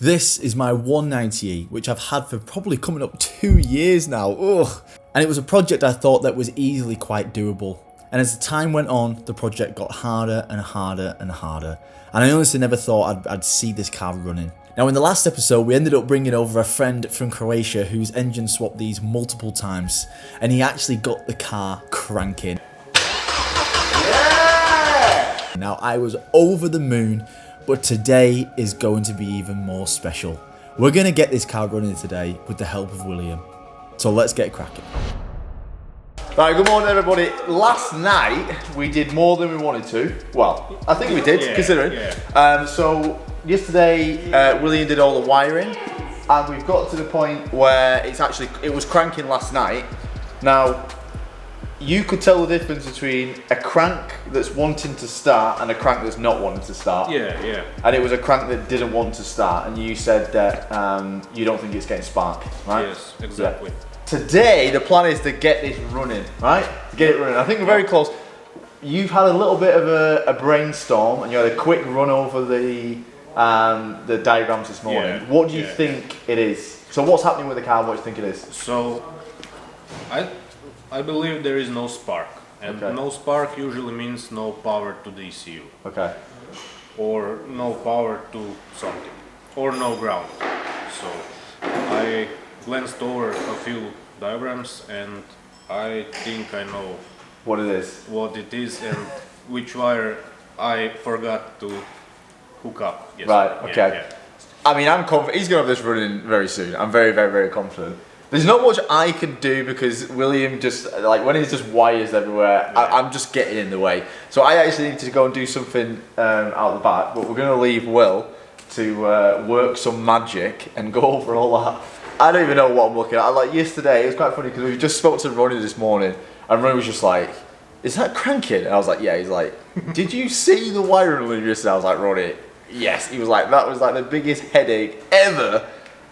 This is my 190E, which I've had for probably coming up 2 years now. Ugh. And it was a project I thought that was easily quite doable. And as the time went on, the project got harder and harder and harder. And I honestly never thought I'd see this car running. Now in the last episode, we ended up bringing over a friend from Croatia whose engine swapped these multiple times. And he actually got the car cranking. Yeah! Now I was over the moon, but today is going to be even more special. We're going to get this car running today with the help of William. So let's get cracking. Right, good morning everybody. Last night we did more than we wanted to. Well, I think we did, considering. So yesterday William did all the wiring, and we've got to the point where it was cranking last night. Now, you could tell the difference between a crank that's wanting to start and a crank that's not wanting to start. Yeah. And it was a crank that didn't want to start, and you said that you don't think it's getting spark, right? Yes, exactly. Yeah. Today, the plan is to get this running, right? To get it running. I think we're very close. You've had a little bit of a brainstorm, and you had a quick run over the diagrams this morning. Yeah, What do you think it is? So what's happening with the car? What do you think it is? So, I believe there is no spark, and no spark usually means no power to the ECU. Okay. Or no power to something, or no ground. So, I glanced over a few diagrams, and I think I know what it is. What it is and which wire I forgot to hook up. Yes. Right. Okay. Yeah. I mean, I'm confident he's going to have this running very soon. I'm very, very, very confident. There's not much I can do because William just, like, when he's just wires everywhere, I'm just getting in the way. So I actually need to go and do something out the back, but we're going to leave Will to work some magic and go over all that. I don't even know what I'm looking at. Like yesterday, it was quite funny because we just spoke to Ronnie this morning, and Ronnie was just like, "Is that cranking?" And I was like, "Yeah." He's like, "Did you see the wiring loom yesterday?" I was like, "Ronnie, yes." He was like, "That was like the biggest headache ever."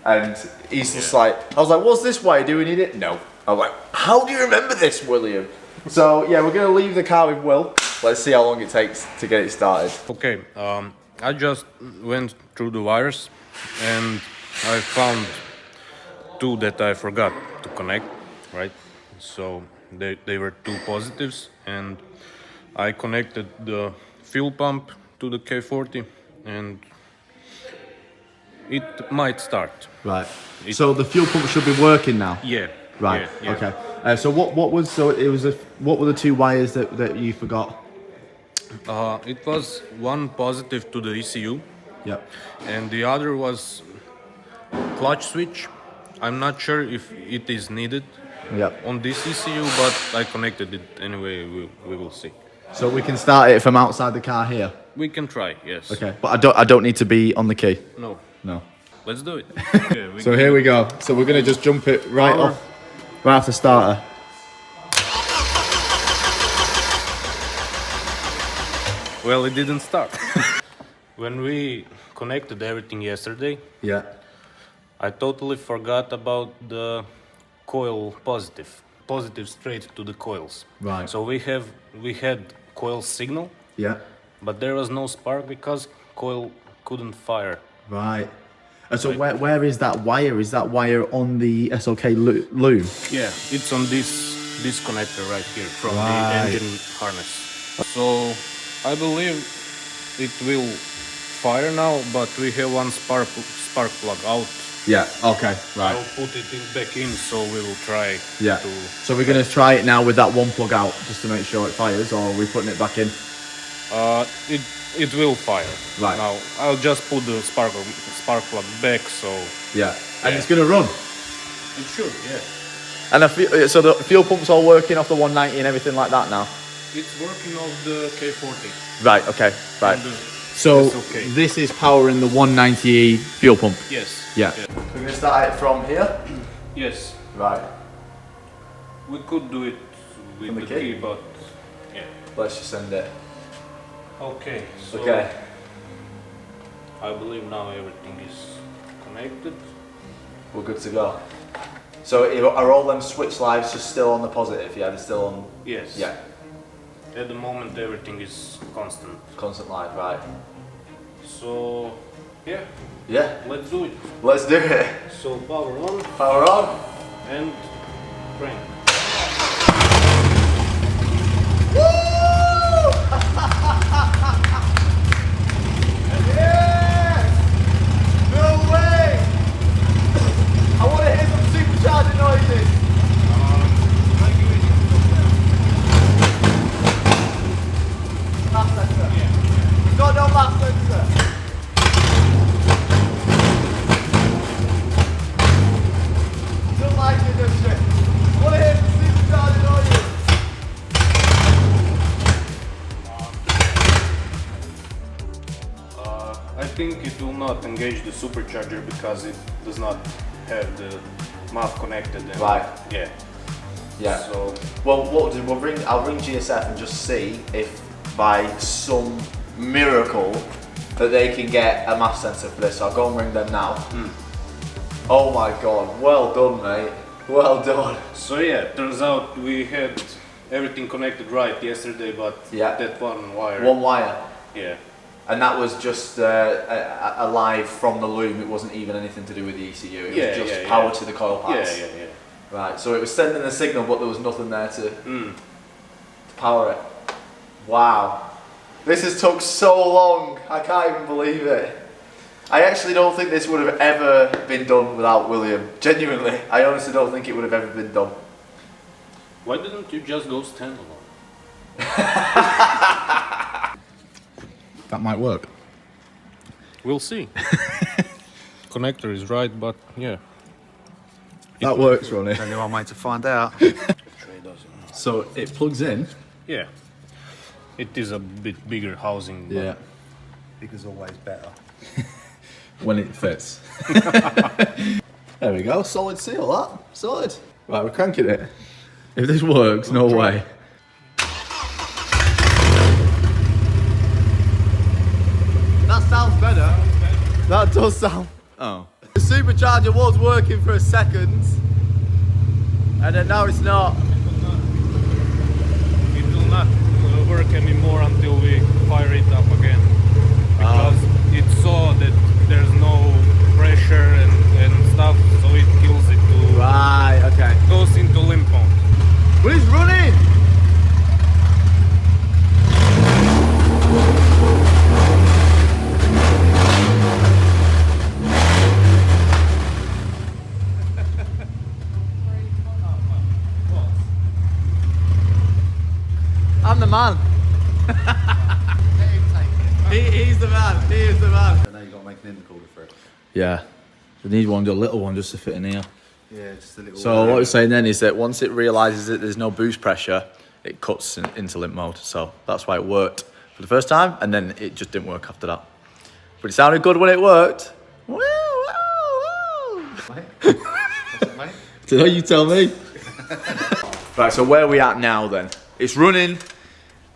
And he's just like, I was like, "What's this wire? Do we need it?" No. I was like, "How do you remember this, William?" So yeah, we're gonna leave the car with Will. Let's see how long it takes to get it started. Okay. I just went through the wires, and I found two that I forgot to connect, right? So they were two positives, and I connected the fuel pump to the K40, and it might start. Right. So the fuel pump should be working now? Yeah. Right. Yeah. Okay. So what were the two wires that you forgot? It was one positive to the ECU. Yep. And the other was clutch switch. I'm not sure if it is needed on this ECU, but I connected it anyway. We will see. So we can start it from outside the car here? We can try, yes. Okay. But I don't need to be on the key? No. Let's do it. So here we go. So we're going to just jump it right off the starter. Well, it didn't start. When we connected everything yesterday, I totally forgot about the coil positive straight to the coils. Right. So we had coil signal. Yeah. But there was no spark because coil couldn't fire. Right. And so where is that wire? Is that wire on the SLK loom? Yeah, it's on this connector right here from the engine harness. So I believe it will fire now, but we have one spark plug out. Yeah, okay, right. I'll put it back in, so we will try to... So we're going to try it now with that one plug out, just to make sure it fires, or are we putting it back in? It will fire. Right. Now, I'll just put the spark plug back, so... Yeah, and it's going to run? It should, yeah. And so the fuel pump's all working off the 190 and everything like that now? It's working off the K40. Right, okay, right. So this is powering the 190E fuel pump? Yes. Yeah. We're going to start it from here? Yes. Right. We could do it with the key, but yeah. Let's just send it. Okay, so I believe now everything is connected. We're good to go. So are all them switch lives just still on the positive? Yeah, they're still on? Yes. Yeah. At the moment everything is constant. Constant live, right. So Yeah, Yeah, let's do it. let's do it. So power on Power on. and crank. Yes! No way! I want to hear some supercharger noises. Mass sensor. We've got no mass sensor. Don't like it, does she? I want to hear some supercharger noises. I think it will not engage the supercharger because it does not have the MAF connected. And Right. Yeah. Yeah. So Well, what we'll ring? I'll ring GSF and just see if, by some miracle, that they can get a mass sensor for this. So I'll go and ring them now. Oh my God! Well done, mate. Well done. So yeah, turns out we had everything connected right yesterday, but Yeah. that one wire. One wire, Yeah. and that was just a live from the loom. It wasn't even anything to do with the ECU. It Yeah, was just yeah, power yeah. to the coil Yeah, pads. yeah, yeah. Right. So it was sending a signal, but there was nothing there to power it. Wow. This has took so long. I can't even believe it. I actually don't think this would have ever been done without William. Genuinely, I honestly don't think it would have ever been done. Why didn't you just go standalone? That might work. We'll see. Connector is right, but yeah. That works, Ronnie. Only one way to find out. So it plugs in. Yeah. It is a bit bigger housing. but Yeah. Bigger's always better. When it fits. There we go. Solid seal. That sorted. Right, we're cranking it. If this works, no way. That sounds better. That does sound. Oh. The supercharger was working for a second, and then now it's not. It will not work anymore until we fire it up again. Because it saw that there's no pressure and stuff, so it kills it to Right. Okay. goes into limp mode. But it's running. I'm the man. He's the man. He is the man. Now you've got to make an intercooler for it. Yeah. We need one, a little one, just to fit in here. Yeah, just a little. So what we're saying then is that once it realises that there's no boost pressure, it cuts into limp mode. So that's why it worked for the first time, and then it just didn't work after that. But it sounded good when it worked. Woo, woo, woo. Mate? What's it, mate? So you tell me. Right, so where are we at now then? It's running,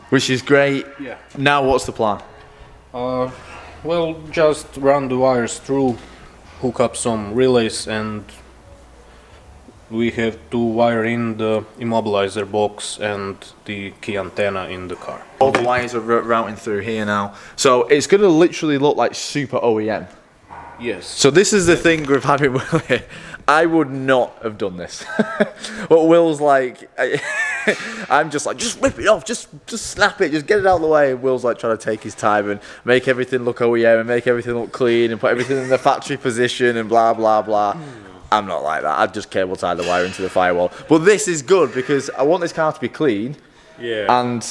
which is great. Yeah. Now what's the plan? Well, just run the wires through, hook up some relays, and we have to wire in the immobilizer box and the key antenna in the car. All the wires are routing through here now. So it's going to literally look like super OEM. Yes. So this is the thing with having Will here. I would not have done this. But Will's like, I'm just like, just rip it off, just snap it, just get it out of the way. And Will's like trying to take his time and make everything look OEM and make everything look clean and put everything in the factory position and blah, blah, blah. I'm not like that. I'd just cable tie the wire into the firewall. But this is good because I want this car to be clean. Yeah. And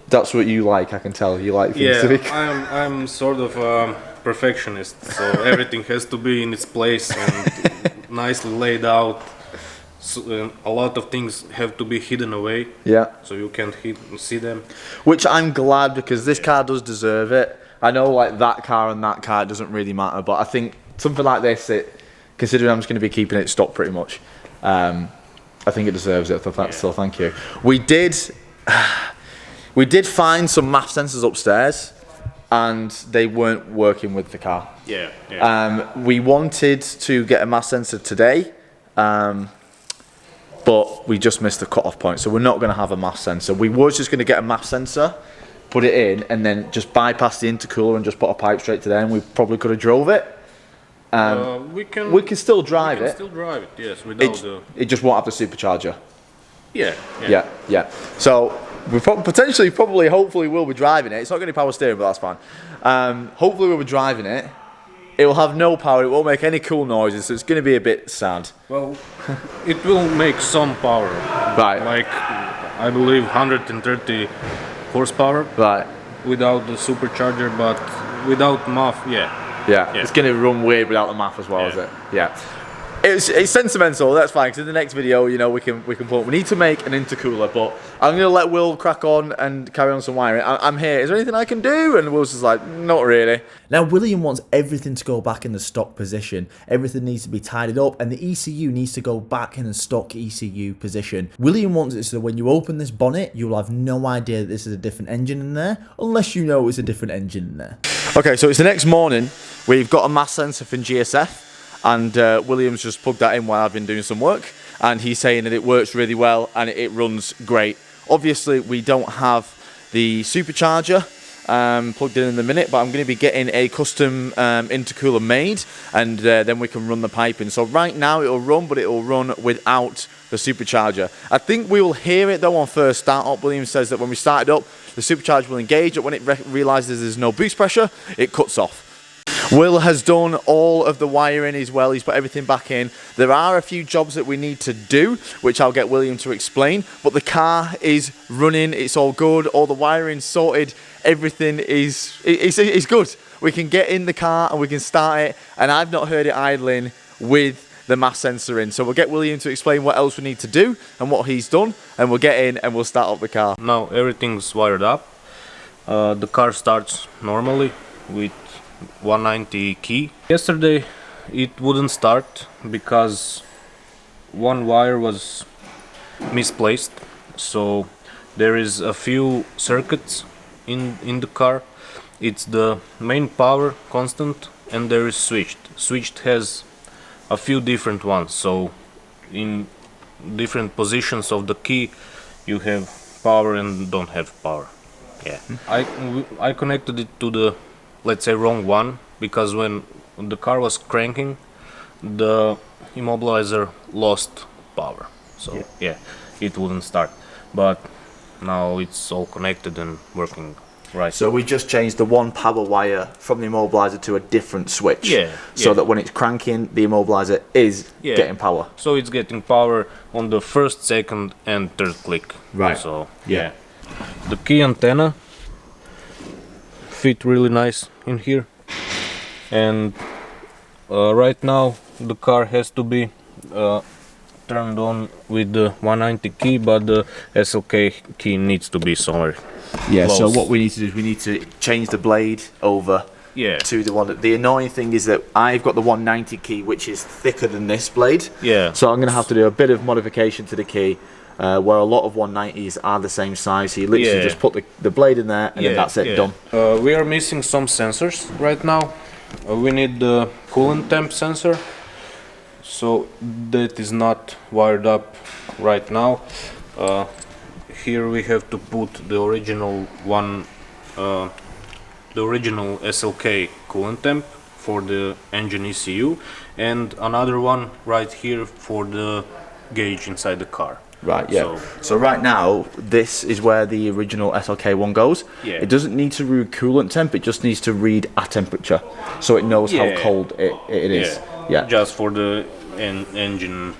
that's what you like, I can tell. You like things to be clean. I'm sort of a perfectionist, so everything has to be in its place and nicely laid out. So, a lot of things have to be hidden away, Yeah. so you can't see them. Which I'm glad because this car does deserve it. I know like that car and that car doesn't really matter, but I think something like this, considering I'm just going to be keeping it stock pretty much, I think it deserves it. So thank you. We did find some MAF sensors upstairs, and they weren't working with the car. Yeah. Yeah. We wanted to get a MAF sensor today, but we just missed the cut-off point, so we're not going to have a MAF sensor. We were just going to get a MAF sensor put it in, and then just bypass the intercooler and just put a pipe straight to there, and we probably could have drove it. We can still drive it. Still drive it, yes, without It just won't have the supercharger. Yeah. So we potentially, probably, hopefully, will be driving it. It's not going to be power steering, but that's fine. Hopefully, we'll be driving it. It will have no power. It won't make any cool noises, so it's going to be a bit sad. Well, it will make some power. Right. Like, I believe 130 horsepower. Right. Without the supercharger, but without MAF, Yeah. It's going to run weird without the MAF as well, is it? Yeah. It's sentimental. That's fine. Because in the next video, you know, we can put. We need to make an intercooler, but I'm going to let Will crack on and carry on some wiring. I'm here. Is there anything I can do? And Will's just like, not really. Now, William wants everything to go back in the stock position. Everything needs to be tidied up, and the ECU needs to go back in the stock ECU position. William wants it so when you open this bonnet, you'll have no idea that this is a different engine in there, unless you know it's a different engine in there. Okay, so it's the next morning. We've got a mass sensor from GSF, and William's just plugged that in while I've been doing some work, and he's saying that it works really well and it runs great. Obviously, we don't have the supercharger plugged in the minute, but I'm going to be getting a custom intercooler made, and then we can run the piping. So right now it'll run, but it'll run without the supercharger. I think we will hear it though on first start up. William says that when we start it up, the supercharger will engage, but when it realizes there's no boost pressure, it cuts off. Will has done all of the wiring as well. He's put everything back in. There are a few jobs that we need to do, which I'll get William to explain, but the car is running. It's all good. All the wiring's sorted. Everything is it's good. We can get in the car and we can start it, and I've not heard it idling with the mass sensor in. So we'll get William to explain what else we need to do and what he's done, and we'll get in and we'll start up the car. Now everything's wired up. The car starts normally with 190 key. Yesterday it wouldn't start because one wire was misplaced, so there is a few circuits in the car. It's the main power constant, and there is switched has a few different ones, so in different positions of the key you have power and don't have power. I connected it to the, let's say, wrong one, because when the car was cranking, the immobilizer lost power, so it wouldn't start, but now it's all connected and working right. So we just changed the one power wire from the immobilizer to a different switch, so that when it's cranking, the immobilizer is getting power. So it's getting power on the first, second and third click. Right. So the key antenna fit really nice in here, and right now the car has to be turned on with the 190 key, but the SLK key needs to be somewhere close. So what we need to do is we need to change the blade over to the one. The annoying thing is that I've got the 190 key, which is thicker than this blade, so I'm going to have to do a bit of modification to the key, where a lot of 190s are the same size, so you literally just put the blade in there and then that's it, done. We are missing some sensors right now. We need the coolant temp sensor, so that is not wired up right now. Here we have to put the original one, the original SLK coolant temp for the engine ECU, and another one right here for the gauge inside the car. Right, So right now, this is where the original SLK one goes. It doesn't need to read coolant temp, it just needs to read a temperature, so it knows how cold it is. Just for the engine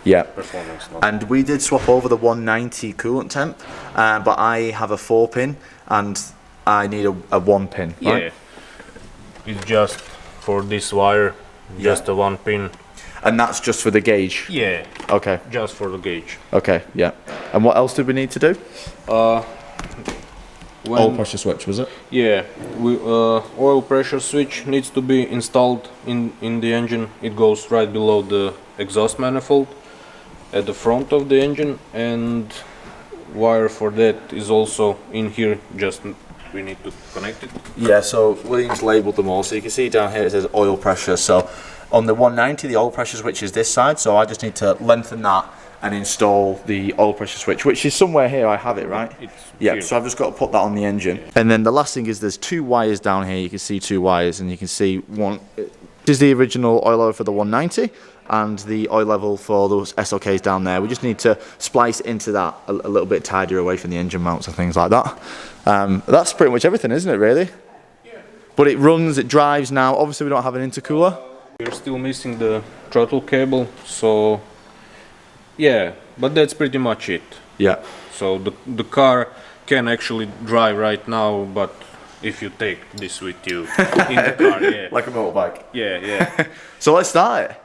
performance. And we did swap over the 190 coolant temp, but I have a 4-pin and I need a 1-pin, right? It's just for this wire, just a 1-pin. And that's just for the gauge? Okay. Just for the gauge. Okay, And what else did we need to do? Oil pressure switch, was it? Oil pressure switch needs to be installed in the engine. It goes right below the exhaust manifold at the front of the engine, and wire for that is also in here, just we need to connect it. So William's labelled them all, so you can see down here it says oil pressure. So on the 190, the oil pressure switch is this side, so I just need to lengthen that and install the oil pressure switch, which is somewhere here. I have it, right? Yeah, so I've just got to put that on the engine. And then the last thing is there's 2 wires down here. You can see 2 wires, and you can see one. This is the original oil level for the 190 and the oil level for those SLKs down there. We just need to splice into that a little bit tidier away from the engine mounts and things like that. That's pretty much everything, isn't it, really? Yeah. But it runs, it drives now. Obviously, we don't have an intercooler. We're still missing the throttle cable, so yeah, but that's pretty much it. Yeah. So the car can actually drive right now, but if you take this with you in the car, yeah. Like a motorbike. Yeah. So let's start it.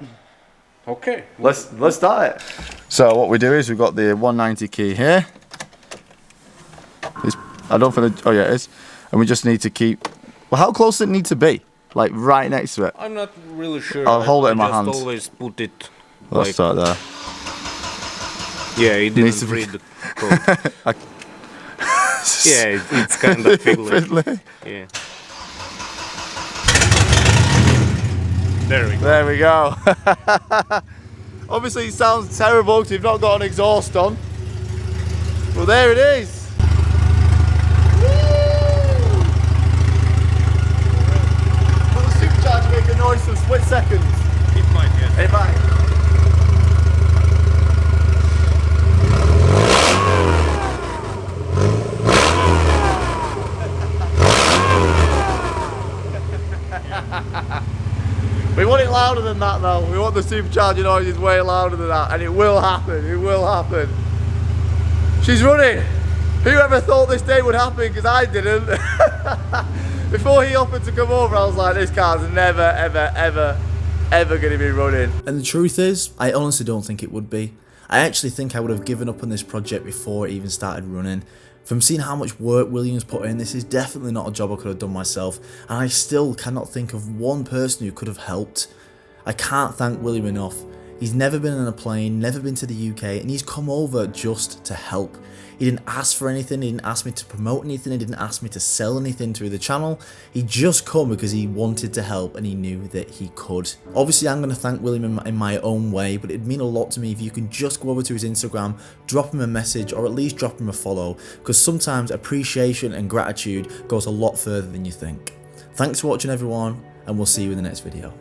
Okay. Let's start it. So what we do is we've got the 190 key here. I don't think. Oh yeah, it is. And we just need to keep. Well, how close does it need to be? Like right next to it. I'm not really sure. I'll hold it in my hand. I just always put it. Let's start there. Yeah, it didn't read the code. Yeah, it's kind of fiddly. Yeah. There we go. There we go. Obviously it sounds terrible because you've not got an exhaust on. Well, there it is. Will the supercharger make a noise for split seconds? It might, yes. It might. We want it louder than that though. We want the supercharger noises way louder than that, and it will happen. It will happen. She's running. Whoever thought this day would happen, because I didn't. Before he offered to come over, I was like, this car's never, ever going to be running. And the truth is, I honestly don't think it would be. I actually think I would have given up on this project before it even started running. From seeing how much work William's put in, this is definitely not a job I could have done myself, and I still cannot think of one person who could have helped. I can't thank William enough. He's never been on a plane, never been to the UK, and he's come over just to help. He didn't ask for anything, he didn't ask me to promote anything, he didn't ask me to sell anything through the channel. He just come because he wanted to help and he knew that he could. Obviously I'm going to thank William in my own way, but it'd mean a lot to me if you can just go over to his Instagram, drop him a message, or at least drop him a follow, because sometimes appreciation and gratitude goes a lot further than you think. Thanks for watching everyone, and we'll see you in the next video.